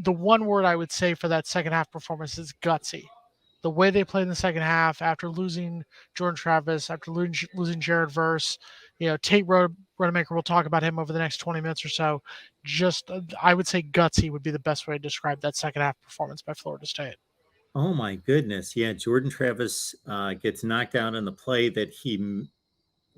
the one word I would say for that second half performance is gutsy. The way they played in the second half after losing Jordan Travis, after losing Jarrett Verse, Tate Rodemaker, we'll talk about him over the next 20 minutes or so. Just, I would say gutsy would be the best way to describe that second half performance by Florida State. Oh my goodness. Yeah, Jordan Travis gets knocked out on the play that he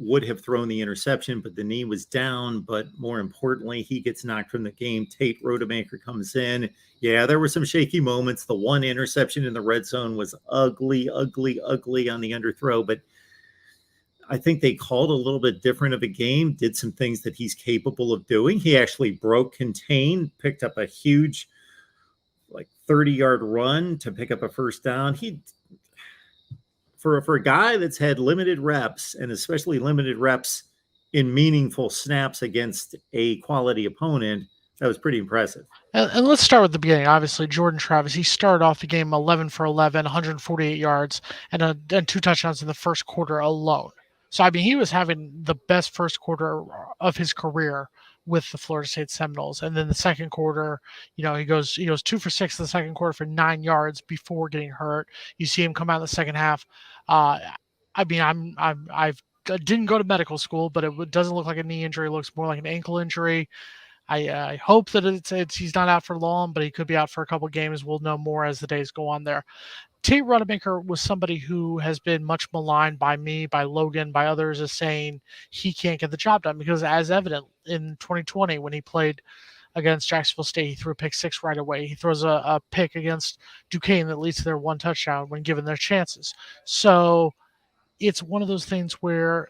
would have thrown the interception, but the knee was down. But more importantly, he gets knocked from the game. Tate Rodemaker comes in. Yeah, there were some shaky moments. The one interception in the red zone was ugly, ugly, ugly on the underthrow. But I think they called a little bit different of a game, did some things that he's capable of doing. He actually broke contain, picked up a huge 30-yard run to pick up a first down. For a guy that's had limited reps, and especially limited reps in meaningful snaps against a quality opponent, that was pretty impressive. And let's start with the beginning. Obviously, Jordan Travis, he started off the game 11 for 11, 148 yards, and 2 touchdowns in the first quarter alone. So, I mean, he was having the best first quarter of his career with the Florida State Seminoles. And then the second quarter, he goes 2 for 6 in the second quarter for 9 yards before getting hurt. You see him come out in the second half. I mean, I didn't go to medical school, but it doesn't look like a knee injury. It looks more like an ankle injury. I hope that he's not out for long, but he could be out for a couple games. We'll know more as the days go on there. Tate Rodemaker was somebody who has been much maligned by me, by Logan, by others as saying he can't get the job done because, as evident in 2020 when he played against Jacksonville State, he threw a pick 6 right away. He throws a pick against Duquesne that leads to their 1 touchdown when given their chances. So it's one of those things where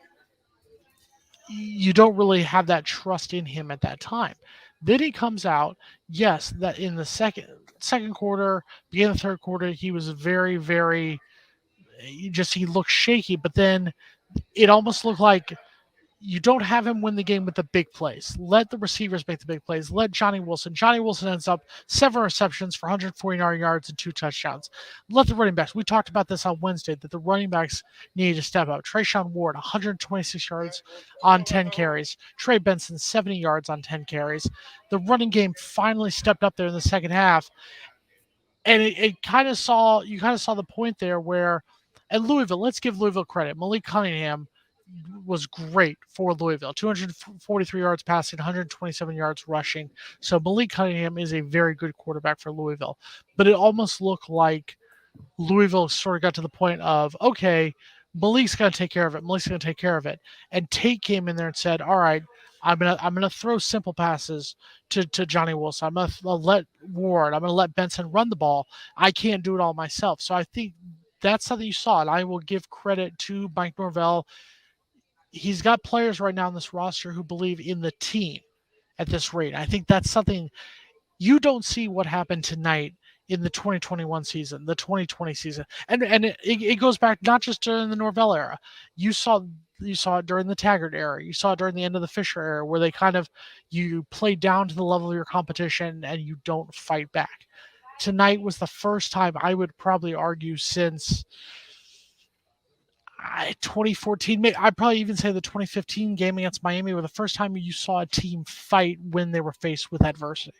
you don't really have that trust in him at that time. Then he comes out, yes, that in the second quarter, beginning of the third quarter, he was very, very, he looked shaky, but then it almost looked like you don't have him win the game with the big plays. Let the receivers make the big plays. Let Johnny Wilson. Johnny Wilson ends up 7 receptions for 149 yards and 2 touchdowns. Let the running backs. We talked about this on Wednesday, that the running backs need to step up. Trayshawn Ward, 126 yards on 10 carries. Trey Benson, 70 yards on 10 carries. The running game finally stepped up there in the second half. And you kind of saw the point there where, at Louisville, let's give Louisville credit. Malik Cunningham was great for Louisville. 243 yards passing, 127 yards rushing. So Malik Cunningham is a very good quarterback for Louisville. But it almost looked like Louisville sort of got to the point of, okay, Malik's going to take care of it. Malik's going to take care of it. And Tate came in there and said, all right, I'm gonna throw simple passes to Johnny Wilson. I'm gonna let Ward. I'm gonna let Benson run the ball. I can't do it all myself. So I think that's something you saw, and I will give credit to Mike Norvell. He's got players right now on this roster who believe in the team at this rate. I think that's something you don't see what happened tonight in the 2021 season, the 2020 season. And it goes back not just during the Norvell era. You saw it during the Taggart era. You saw it during the end of the Fisher era, where they you play down to the level of your competition and you don't fight back. Tonight was the first time, I would probably argue, since 2014, I'd probably even say the 2015 game against Miami, were the first time you saw a team fight when they were faced with adversity.